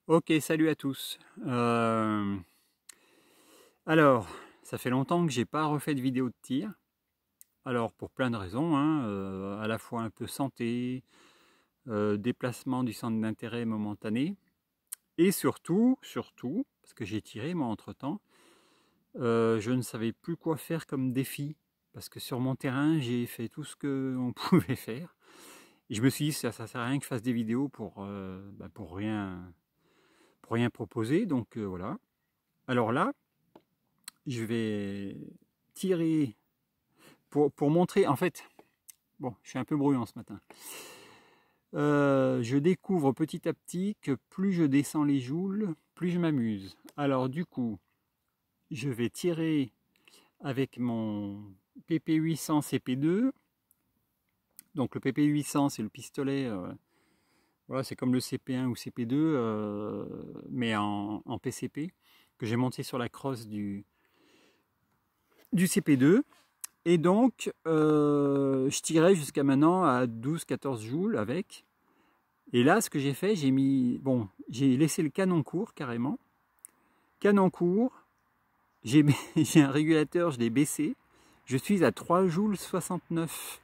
Ok, salut à tous. Alors, ça fait longtemps que j'ai pas refait de vidéo de tir. Alors, pour plein de raisons, hein, à la fois un peu santé, déplacement du centre d'intérêt momentané, et surtout, parce que j'ai tiré moi entre-temps, je ne savais plus quoi faire comme défi, parce que sur mon terrain, j'ai fait tout ce qu'on pouvait faire. Et je me suis dit, ça sert à rien que je fasse des vidéos pour rien proposer, donc voilà. Alors là, je vais tirer pour montrer, en fait, bon, je suis un peu bruyant ce matin. Je découvre petit à petit que plus je descends les joules, plus je m'amuse. Alors du coup, je vais tirer avec mon PP800 CP2. Donc le PP800, c'est le pistolet, voilà, c'est comme le CP1 ou CP2, mais en PCP, que j'ai monté sur la crosse du CP2. Et donc, je tirais jusqu'à maintenant à 12-14 joules avec. Et là, ce que j'ai fait, j'ai laissé le canon court carrément. Canon court, j'ai un régulateur, je l'ai baissé. Je suis à 3 joules 69.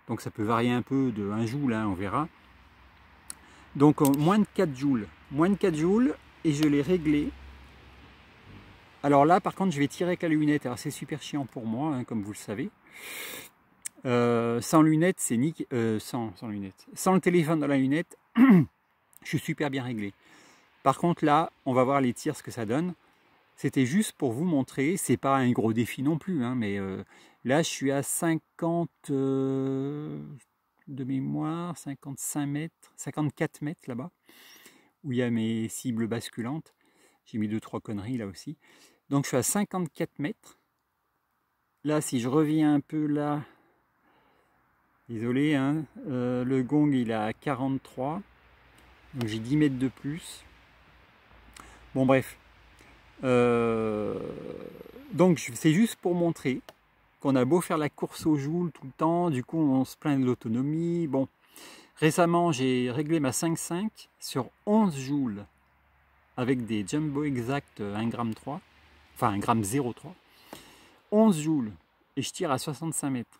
Donc ça peut varier un peu de 1 joule, hein, on verra. Donc moins de 4 joules. Moins de 4 joules, et je l'ai réglé. Alors là, par contre, je vais tirer avec la lunette. Alors c'est super chiant pour moi, hein, comme vous le savez. Sans lunettes, c'est nickel. Sans lunettes. Sans le téléphone dans la lunette, je suis super bien réglé. Par contre, là, on va voir les tirs, ce que ça donne. C'était juste pour vous montrer. C'est pas un gros défi non plus, hein, mais là, je suis à 50 de mémoire, 55 mètres, 54 mètres là-bas, où il y a mes cibles basculantes. J'ai mis 2-3 conneries là aussi. Donc, je suis à 54 mètres. Là, si je reviens un peu là, désolé, hein, le gong il est à 43, donc j'ai 10 mètres de plus. Bon bref, donc c'est juste pour montrer qu'on a beau faire la course au joule tout le temps, du coup on se plaint de l'autonomie. Bon, récemment j'ai réglé ma 5.5 sur 11 joules avec des Jumbo Exact 1,3 g, enfin 1,03 g, 11 joules, et je tire à 65 mètres.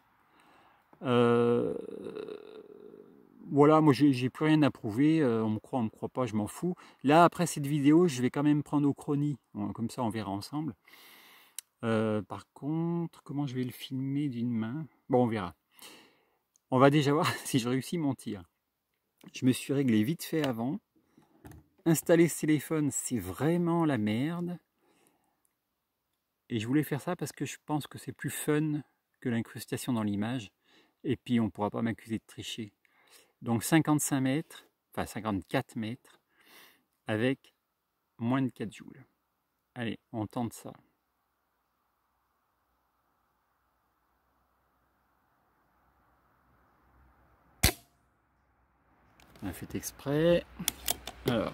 Voilà, moi j'ai plus rien à prouver, on me croit pas, je m'en fous. Là, après cette vidéo, je vais quand même prendre au chronie, comme ça on verra ensemble. Par contre, comment je vais le filmer d'une main? Bon, on verra. On va déjà voir si je réussis mon tir. Je me suis réglé vite fait avant. Installer ce téléphone, c'est vraiment la merde. Et je voulais faire ça parce que je pense que c'est plus fun que l'incrustation dans l'image. Et puis on ne pourra pas m'accuser de tricher. Donc 55 mètres, enfin 54 mètres, avec moins de 4 joules. Allez, on tente ça. On a fait exprès. Alors,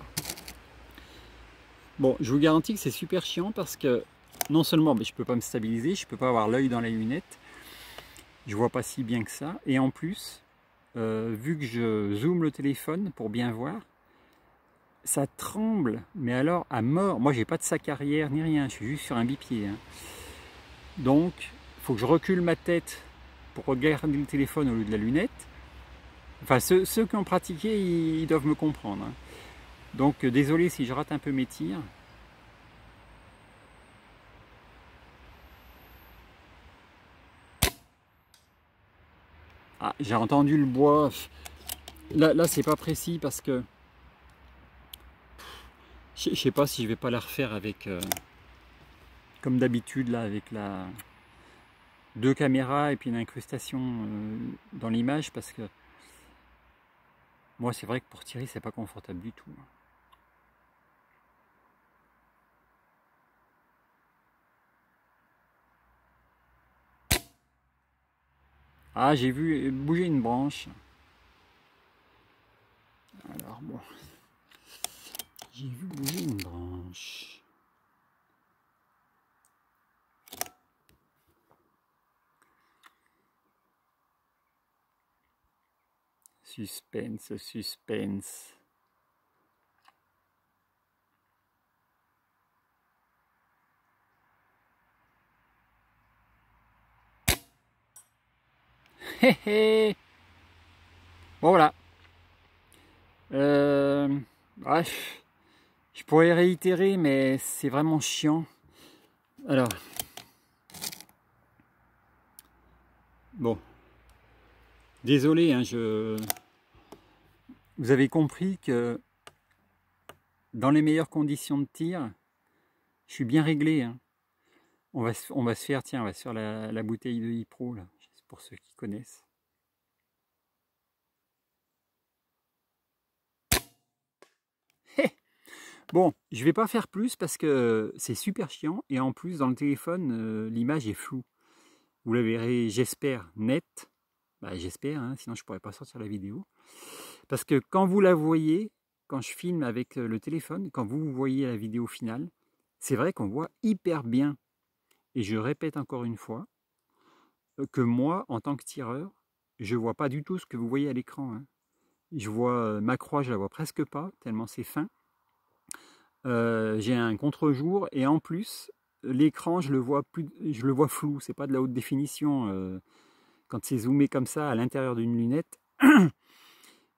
bon, je vous garantis que c'est super chiant parce que non seulement je ne peux pas me stabiliser, je ne peux pas avoir l'œil dans la lunette, je vois pas si bien que ça, et en plus, vu que je zoome le téléphone pour bien voir, ça tremble, mais alors à mort. Moi j'ai pas de sac arrière ni rien, je suis juste sur un bipied, hein. Donc il faut que je recule ma tête pour regarder le téléphone au lieu de la lunette. Enfin ceux qui ont pratiqué, ils doivent me comprendre, hein. Donc désolé si je rate un peu mes tirs. Ah, j'ai entendu le bois. Là c'est pas précis parce que je sais pas si je vais pas la refaire avec comme d'habitude là, avec la deux caméras et puis une incrustation dans l'image, parce que moi c'est vrai que pour tirer c'est pas confortable du tout. Ah, j'ai vu bouger une branche. Alors bon, j'ai vu bouger une branche. Suspense, suspense. Bon voilà. Ouais, je pourrais réitérer, mais c'est vraiment chiant. Alors, bon, désolé, hein, vous avez compris que dans les meilleures conditions de tir, je suis bien réglé. Hein. On va se faire, tiens, on va se faire la bouteille de Hypro, là, pour ceux qui connaissent. Bon, je vais pas faire plus parce que c'est super chiant et en plus dans le téléphone, l'image est floue. Vous la verrez, j'espère, nette. Bah, j'espère, hein, sinon je pourrais pas sortir la vidéo. Parce que quand vous la voyez, quand je filme avec le téléphone, quand vous voyez la vidéo finale, c'est vrai qu'on voit hyper bien. Et je répète encore une fois que moi, en tant que tireur, je vois pas du tout ce que vous voyez à l'écran. Hein. Je vois ma croix, je la vois presque pas, tellement c'est fin. J'ai un contre-jour et en plus l'écran je le vois flou, c'est pas de la haute définition quand c'est zoomé comme ça à l'intérieur d'une lunette.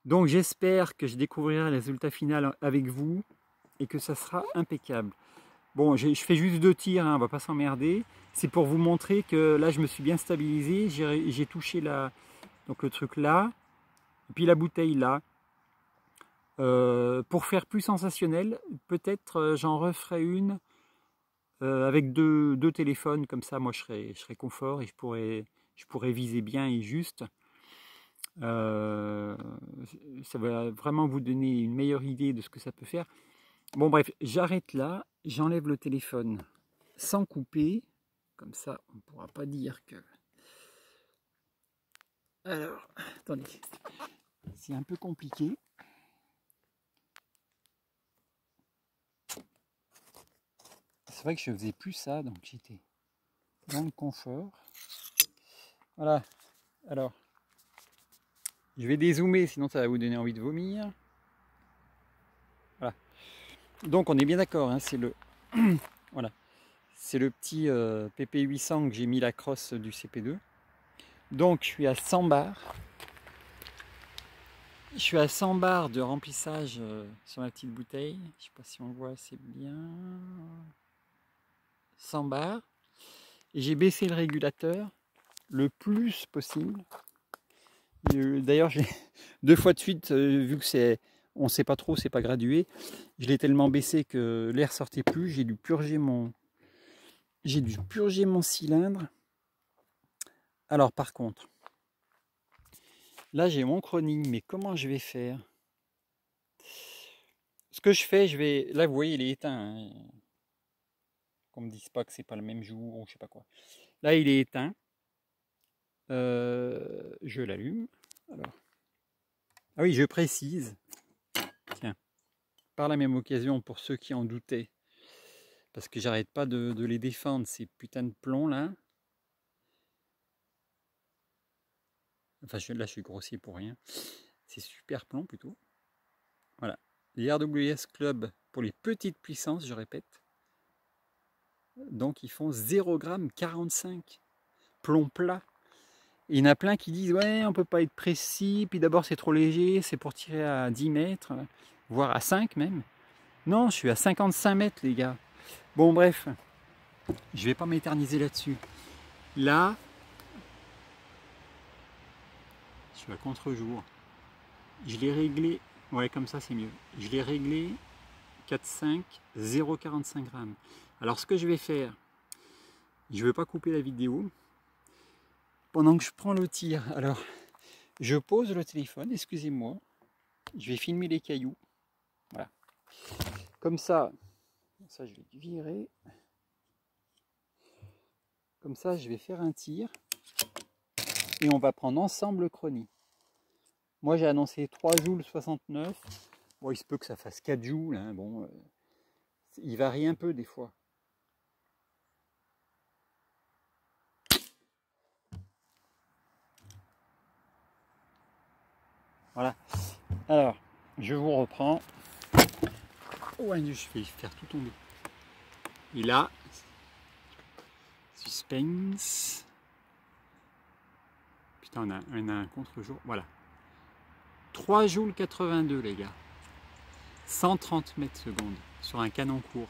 Donc j'espère que je découvrirai le résultat final avec vous et que ça sera impeccable. Bon, je fais juste 2 tirs, hein, on va pas s'emmerder. C'est pour vous montrer que là je me suis bien stabilisé, j'ai touché donc le truc là, et puis la bouteille là. Pour faire plus sensationnel, peut-être j'en referai une avec deux téléphones, comme ça moi je serais confort et je pourrais viser bien et juste. Ça va vraiment vous donner une meilleure idée de ce que ça peut faire. Bon bref, j'arrête là, j'enlève le téléphone sans couper, comme ça on ne pourra pas dire que... Alors, attendez, c'est un peu compliqué. C'est vrai que je faisais plus ça, donc j'étais dans le confort. Voilà, alors, je vais dézoomer, sinon ça va vous donner envie de vomir. Voilà. Donc on est bien d'accord, hein, c'est le... voilà. C'est le petit PP800 que j'ai mis la crosse du CP2. Donc je suis à 100 bars. Je suis à 100 bars de remplissage sur ma petite bouteille. Je ne sais pas si on voit assez bien. 100 bars. Et j'ai baissé le régulateur le plus possible. D'ailleurs, j'ai 2 fois de suite, vu que c'est, on ne sait pas trop, c'est pas gradué, je l'ai tellement baissé que l'air sortait plus. J'ai dû purger mon cylindre. Alors par contre, là j'ai mon chronie, mais comment je vais faire? Ce que je fais, là vous voyez il est éteint. Hein. Qu'on me dise pas que c'est pas le même jour ou je sais pas quoi. Là il est éteint. Je l'allume. Alors. Ah oui, je précise. Tiens, par la même occasion, pour ceux qui en doutaient, parce que j'arrête pas de les défendre, ces putains de plombs là. Enfin, là je suis grossier pour rien. C'est super plomb plutôt. Voilà. Les RWS Club pour les petites puissances, je répète. Donc ils font 0,45 g. Plomb plat. Et il y en a plein qui disent ouais on peut pas être précis, puis d'abord c'est trop léger, c'est pour tirer à 10 mètres, voire à 5 même. Non, je suis à 55 mètres les gars. Bon bref, je vais pas m'éterniser là-dessus. Là, je suis à contre-jour. Je l'ai réglé, ouais comme ça c'est mieux. Je l'ai réglé 4,5, 0,45 g. Alors ce que je vais faire, je ne veux pas couper la vidéo. Pendant que je prends le tir, alors je pose le téléphone, excusez-moi. Je vais filmer les cailloux. Voilà. Comme ça je vais virer. Comme ça, je vais faire un tir. Et on va prendre ensemble le chronie. Moi, j'ai annoncé 3 joules 69. Bon, il se peut que ça fasse 4 joules. Hein. Bon, il varie un peu des fois. Voilà. Alors, je vous reprends. Ouais, je vais faire tout tomber. Et là, suspense. putain, on a un contre-jour. Voilà. 3 joules 82, les gars. 130 mètres secondes sur un canon court.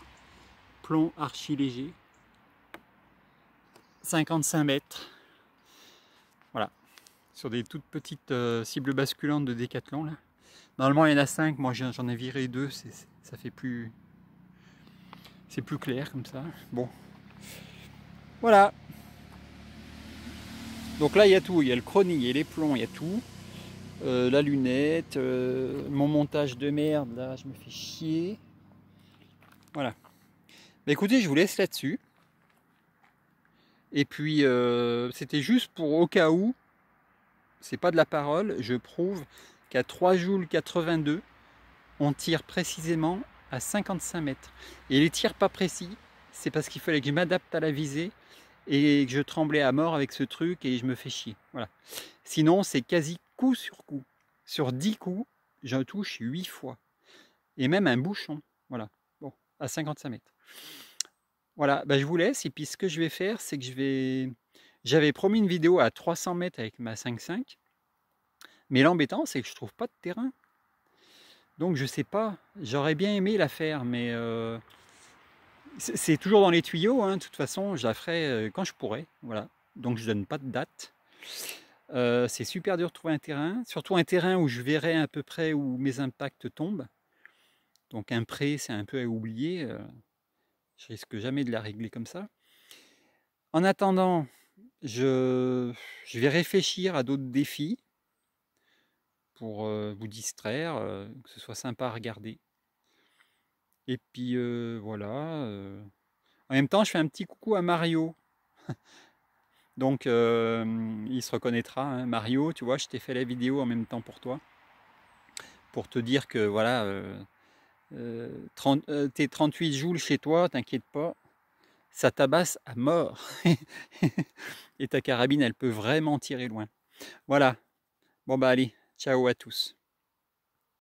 Plomb archi léger. 55 mètres. Voilà. Sur des toutes petites cibles basculantes de Décathlon, là. Normalement, il y en a 5. Moi, j'en ai viré 2. Ça fait plus... C'est plus clair comme ça. Bon. Voilà. Donc là, il y a tout. Il y a le chrony, il y a les plombs, il y a tout. La lunette, mon montage de merde, là, je me fais chier. Voilà. Bah, écoutez, je vous laisse là-dessus. Et puis, c'était juste pour au cas où, c'est pas de la parole, je prouve qu'à 3 joules 82, on tire précisément à 55 mètres. Et les tirs pas précis, c'est parce qu'il fallait que je m'adapte à la visée et que je tremblais à mort avec ce truc et je me fais chier. Voilà. Sinon, c'est quasi coup sur coup. Sur 10 coups, j'en touche 8 fois. Et même un bouchon. Voilà. Bon, à 55 mètres. Voilà, bah, je vous laisse. Et puis ce que je vais faire, c'est que j'avais promis une vidéo à 300 mètres avec ma 5.5. Mais l'embêtant, c'est que je trouve pas de terrain. Donc je sais pas. J'aurais bien aimé la faire, mais c'est toujours dans les tuyaux. Hein. De toute façon, je la ferai quand je pourrai. Voilà. Donc je donne pas de date. C'est super dur de trouver un terrain. Surtout un terrain où je verrai à peu près où mes impacts tombent. Donc un pré, c'est un peu à oublier. Je risque jamais de la régler comme ça. En attendant, je vais réfléchir à d'autres défis pour vous distraire, que ce soit sympa à regarder. Et puis voilà. En même temps, je fais un petit coucou à Mario. Donc il se reconnaîtra. Hein. Mario, tu vois, je t'ai fait la vidéo en même temps pour toi. Pour te dire que voilà, tes 38 joules chez toi, t'inquiète pas, ça tabasse à mort. Et ta carabine, elle peut vraiment tirer loin. Voilà. Bon bah allez, ciao à tous.